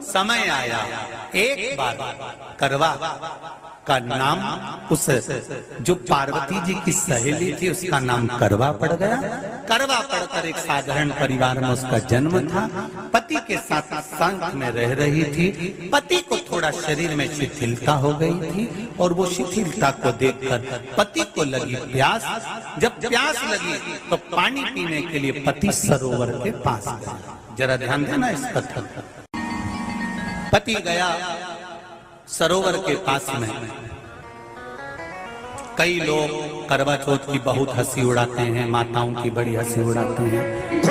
समय आया। एक बार करवा का नाम उस जो पार्वती जी की सहेली थी उसका नाम करवा पड़ गया। करवा पड़कर एक साधारण परिवार में उसका जन्म था। पति के साथ संग में रह रही थी। पति को थोड़ा शरीर में शिथिलता हो गई थी और वो शिथिलता को देखकर पति को लगी प्यास। जब प्यास लगी तो पानी पीने के लिए पति सरोवर के पास गया। जरा ध्यान देना इस कथा पर। पति गया सरोवर के पास में। कई लोग करवा चौथ की बहुत हंसी उड़ाते हैं, माताओं की बड़ी हंसी उड़ाते हैं।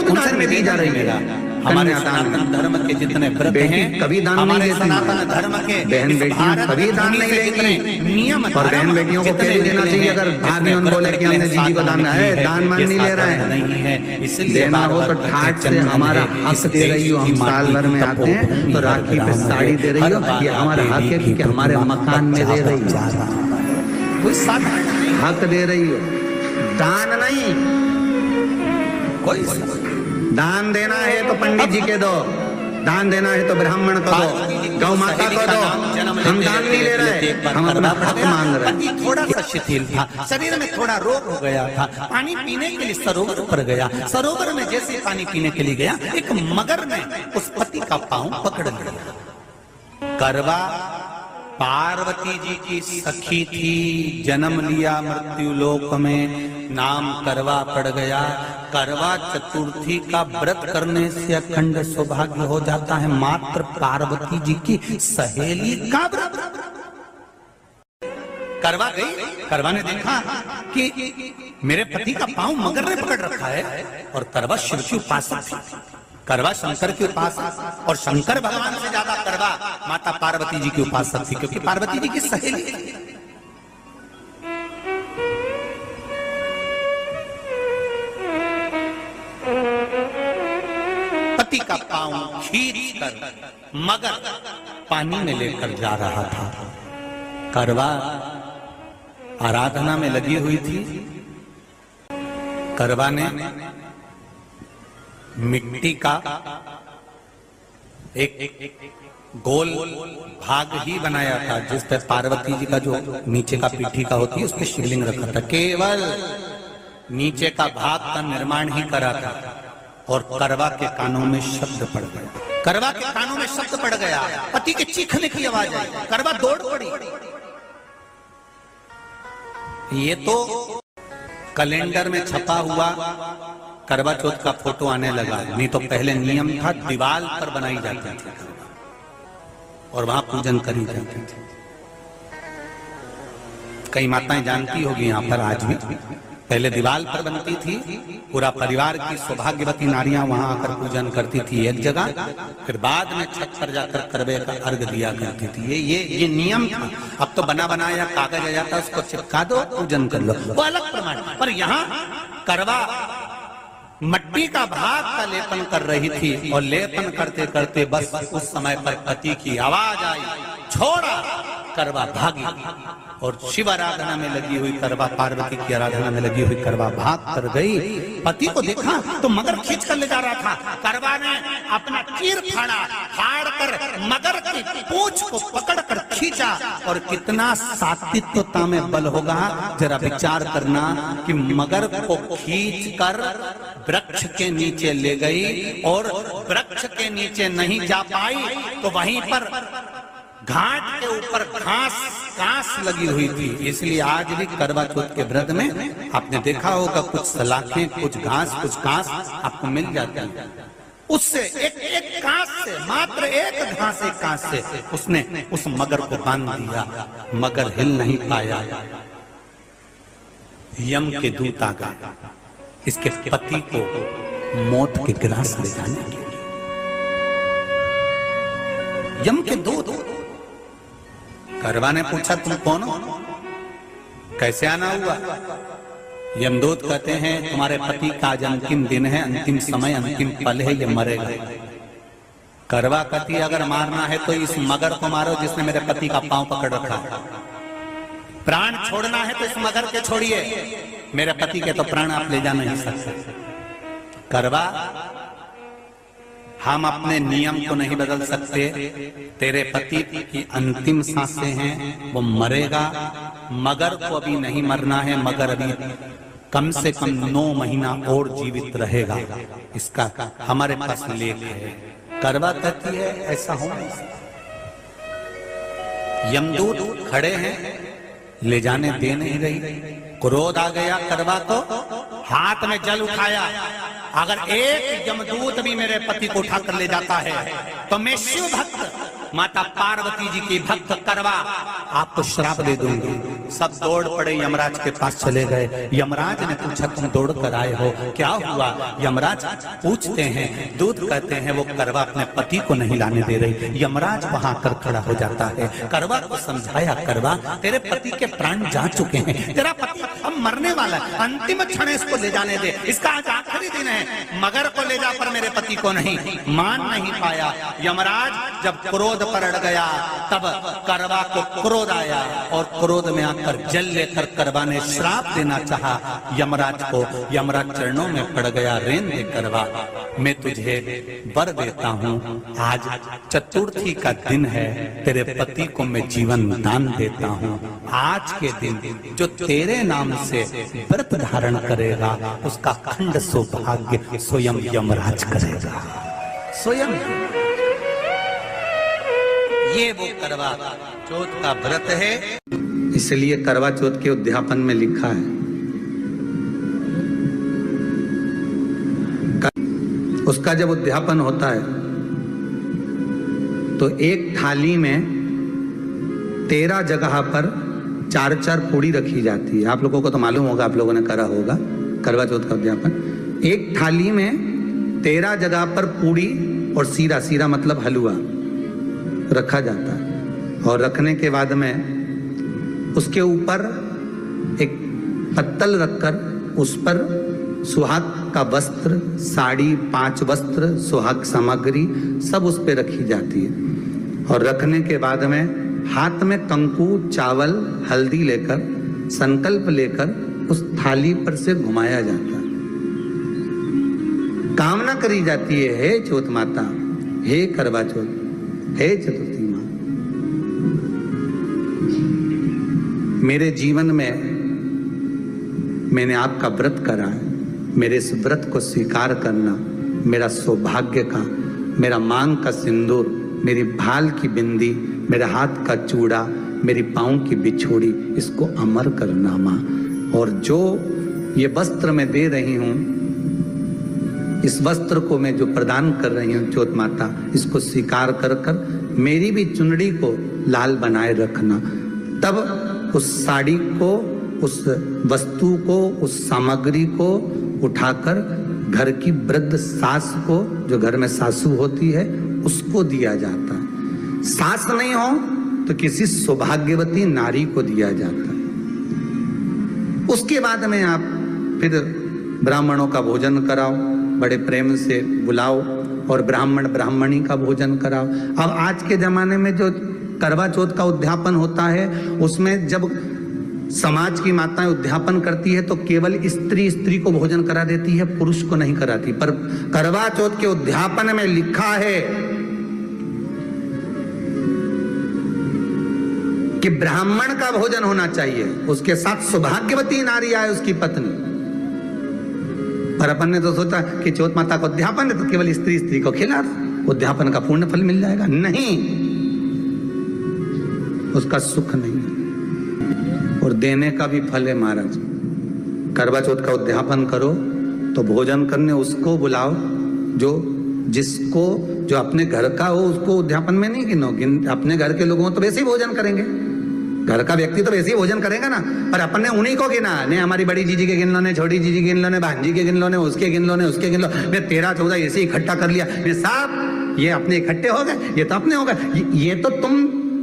उनसे निवेदन है मेरा, हमारे सनातन धर्म के जितने व्रत हैं, कभी दान हमारे नहीं सनातन धर्म के बहन बेटियां कभी दान नहीं लेंगी। नियम और बहन बेटियों को कह देना चाहिए अगर आदमी उन बोले कि हमने जीजी को दान है, दान मान नहीं ले रहा है, नहीं है, इसलिए देना हो तो ठाट से हमारा हक दे रही हो। हम साल भर में आते हैं तो राखी पे साड़ी दे रही हो, ये हमारा हक है कि हमारे मकान में दे रही हो, हक दे रही हो, दान नहीं। कोई दान देना है तो पंडित जी के दो, दान देना है तो ब्राह्मण को दो, गौ माता को दो। हम दान नहीं ले रहे, हम अपना हक मांग रहे हैं। थोड़ा सा शिथिल था, शरीर में थोड़ा रोग हो गया था। पानी पीने के लिए सरोवर पर गया। सरोवर में जैसे पानी पीने के लिए गया, एक मगर ने उस पति का पांव पकड़ लिया। करवा पार्वती जी की सखी थी, जन्म लिया मृत्यु लोक में, नाम करवा पड़ गया। करवा चतुर्थी का व्रत करने से अखंड सौभाग्य हो जाता है। मात्र पार्वती जी की सहेली का व्रत। करवा गई, करवा ने देखा कि मेरे पति का पांव मगर ने पकड़ रखा है और करवा शिव की उपासक थी। करवा शंकर के उपासक और शंकर भगवान से ज्यादा करवा माता पार्वती जी की उपासक थी, क्योंकि पार्वती जी की सहेली थी। पति का पांव खींच कर मगर पानी में लेकर जा रहा था। करवा आराधना में लगी हुई थी। करवा ने मिट्टी का एक गोल भाग ही बनाया था, जिस पर पार्वती जी का जो नीचे का पीठी का होती है उस पर शिवलिंग रखा था। केवल नीचे का भाग का निर्माण ही करा था और करवा के कानों में शब्द पड़ गया। करवा के कानों में शब्द पड़ गया, पति के चीखने की आवाज आई। करवा दौड़ पड़ी। ये तो कैलेंडर में छपा हुआ करवा चौथ का फोटो आने लगा, नहीं तो पहले नियम था दीवार पर बनाई जाती थी और वहां पूजन करी जाती थी। कई माताएं जानती होगी यहाँ पर आज भी, पहले दीवार पर बनती थी। पूरा परिवार की सौभाग्यवती नारियां वहां आकर पूजन करती थी एक जगह, फिर बाद में छत पर जाकर करवे का अर्घ दिया करती थी। ये नियम था। अब तो बना बनाया कागज आ जाता, उसको चिपका दो, पूजन कर लो, वो अलग प्रमाण। पर यहाँ करवा मट्टी का भाग का लेपन कर रही थी और लेपन करते करते बस उस समय पर पति की आवाज आई, छोड़ा। करवा भागी और शिव आराधना में लगी हुई करवा, पार्वती की आराधना में लगी हुई करवा भाग कर गई। पति को देखा तो मगर खींच कर ले जा रहा था। करवा ने अपना चीर फाड़ा, फाड़ कर मगर की पूंछ को पकड़ कर खींचा। और कितना सात्विकता में बल होगा, जरा विचार करना कि मगर को खींच कर वृक्ष के नीचे ले गई और वृक्ष के नीचे नहीं जा पाई तो वहीं पर घाट के ऊपर घास लगी हुई थी। इसलिए आज भी करवा चौथ के व्रत में आपने देखा होगा कुछ सलाखें, कुछ घास आपको मिल जाती है। उससे एक घास से, मात्र एक घास, एक घास से उसने उस मगर को बांध दिया। मगर हिल नहीं पाया। यम के दूत आ गए इसके पति को मौत के ग्रास ले जाने के लिए। यम के दूत। करवा ने पूछा तुम कौन हो, कैसे आना हुआ? यमदूत कहते हैं तुम्हारे पति का आज अंतिम दिन है, अंतिम समय, अंतिम पल है, ये मरेगा। करवा कहती अगर मारना है तो इस मगर को मारो जिसने मेरे पति का पांव पकड़ रखा है। प्राण छोड़ना है तो इस मगर के छोड़िए, मेरे पति के तो प्राण आप ले जा नहीं सकते। करवा हम अपने नियम को नहीं बदल सकते। तेरे पति की अंतिम सांसें हैं, वो मरेगा। मगर को अभी नहीं मरना है, मगर अभी कम से कम 9 महीना और जीवित रहेगा। इसका हमारे पास लेख है। करवा कहती है ऐसा हो नहीं सकता। यमदूत खड़े हैं, ले जाने दे नहीं रही। क्रोध आ गया करवा को, हाथ में जल उठाया। अगर एक यमदूत भी मेरे पति को उठाकर ले जाता है तो मैं शिव भक्त माता पार्वती जी की भक्त करवा आपको श्राप दे दूंगी। सब दौड़ पड़े, यमराज के पास चले गए। यमराज ने पूछा तुम दौड़ कर आए हो, क्या हुआ? यमराज पूछते हैं, दूत कहते हैं वो करवा अपने पति को नहीं लाने दे रही। यमराज वहां कर खड़ा हो जाता है। करवा को समझाया, करवा तेरे पति के प्राण जा चुके हैं, तेरा पति अब मरने वाला है, अंतिम क्षण इसको ले जाने दे, इसका आज आखिरी दिन है। मगर को ले जा पर मेरे पति को नहीं। मान नहीं पाया। यमराज जब क्रोध पर अड़ गया तब करवा को क्रोध आया और क्रोध में आकर जल लेकर करवा ने श्राप देना चाहा यमराज को। यमराज चरणों में पड़ गया, रेन दे करवा, मैं तुझे वर देता हूँ। आज चतुर्थी का दिन है, तेरे पति को मैं जीवन दान देता हूँ। आज के दिन जो तेरे नाम से व्रत धारण करेगा उसका खंड सौभाग्य स्वयं यमराज करेगा। स्वयं ये वो करवा चौथ का व्रत है। इसलिए करवा चौथ के उद्यापन में लिखा है, उसका जब उद्यापन होता है तो एक थाली में 13 जगह पर 4-4 पूड़ी रखी जाती है। आप लोगों को तो मालूम होगा, आप लोगों ने करा होगा करवा चौथ का उद्यापन। एक थाली में 13 जगह पर पूड़ी और सीरा, सीरा मतलब हलवा रखा जाता है। और रखने के बाद में उसके ऊपर एक पत्तल रखकर उस पर सुहाग का वस्त्र, साड़ी, 5 वस्त्र, सुहाग सामग्री सब उस पर रखी जाती है। और रखने के बाद में हाथ में कंकु, चावल, हल्दी लेकर, संकल्प लेकर उस थाली पर से घुमाया जाता है। कामना करी जाती है, हे चौथ माता, हे करवा चौथ, हे चतुर्थी मां, मेरे जीवन में मैंने आपका व्रत करा है, मेरे इस व्रत को स्वीकार करना, मेरा सौभाग्य का, मेरा मांग का सिंदूर, मेरी भाल की बिंदी, मेरे हाथ का चूड़ा, मेरी पाँव की बिछोड़ी, इसको अमर करना मां। और जो ये वस्त्र मैं दे रही हूं, इस वस्त्र को मैं जो प्रदान कर रही हूँ चौथ माता, इसको स्वीकार कर कर मेरी भी चुनड़ी को लाल बनाए रखना। तब उस साड़ी को, उस वस्तु को, उस सामग्री को उठाकर घर की वृद्ध सास को, जो घर में सासू होती है, उसको दिया जाता है। सास नहीं हो तो किसी सौभाग्यवती नारी को दिया जाता है। उसके बाद में आप फिर ब्राह्मणों का भोजन कराओ, बड़े प्रेम से बुलाओ और ब्राह्मण ब्राह्मणी का भोजन कराओ। अब आज के जमाने में जो करवा चौथ का उद्यापन होता है, उसमें जब समाज की माताएं उद्यापन करती है तो केवल स्त्री को भोजन करा देती है, पुरुष को नहीं कराती। पर करवा चौथ के उद्यापन में लिखा है कि ब्राह्मण का भोजन होना चाहिए, उसके साथ सौभाग्यवती नारी आए, उसकी पत्नी। पर अपन ने तो सोचा कि चौथ माता का उद्यापन है तो केवल स्त्री को खिला दो, उद्यापन का पूर्ण फल मिल जाएगा। नहीं, उसका सुख नहीं और देने का भी फल है महाराज। करवा चौथ का उद्यापन करो तो भोजन करने उसको बुलाओ जो अपने घर का हो, उसको उद्यापन में नहीं गिनो। अपने घर के लोगों तो वैसे ही भोजन करेंगे, घर का व्यक्ति तो वैसे ही भोजन करेगा ना। पर अपन ने उन्हीं को गिना, ने हमारी बड़ी जीजी के गिन लो, ने छोटी जीजी गिन लो, ने भांजी के गिन लो, ने उसके गिन लो, ने उसके गिन लो, ने 13-14 ऐसे इकट्ठा कर लिया। ने साहब ये अपने इकट्ठे हो गए, ये तो अपने हो गए। ये तो तुम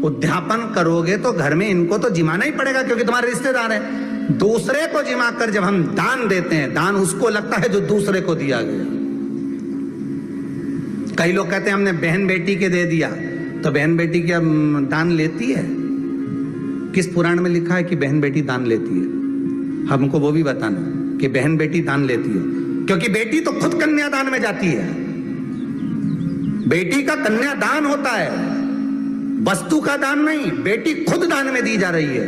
उद्यापन करोगे तो घर में इनको तो जिमाना ही पड़ेगा क्योंकि तुम्हारे रिश्तेदार हैं। दूसरे को जिमा कर जब हम दान देते हैं, दान उसको लगता है जो दूसरे को दिया गया। कई लोग कहते हैं हमने बहन बेटी के दे दिया, तो बहन बेटी क्या दान लेती है? किस पुराण में लिखा है कि बहन बेटी दान लेती है? हमको वो भी बताना कि बहन बेटी दान लेती है, क्योंकि बेटी तो खुद कन्यादान में जाती है। बेटी का कन्यादान होता है, वस्तु का दान नहीं, बेटी खुद दान में दी जा रही है।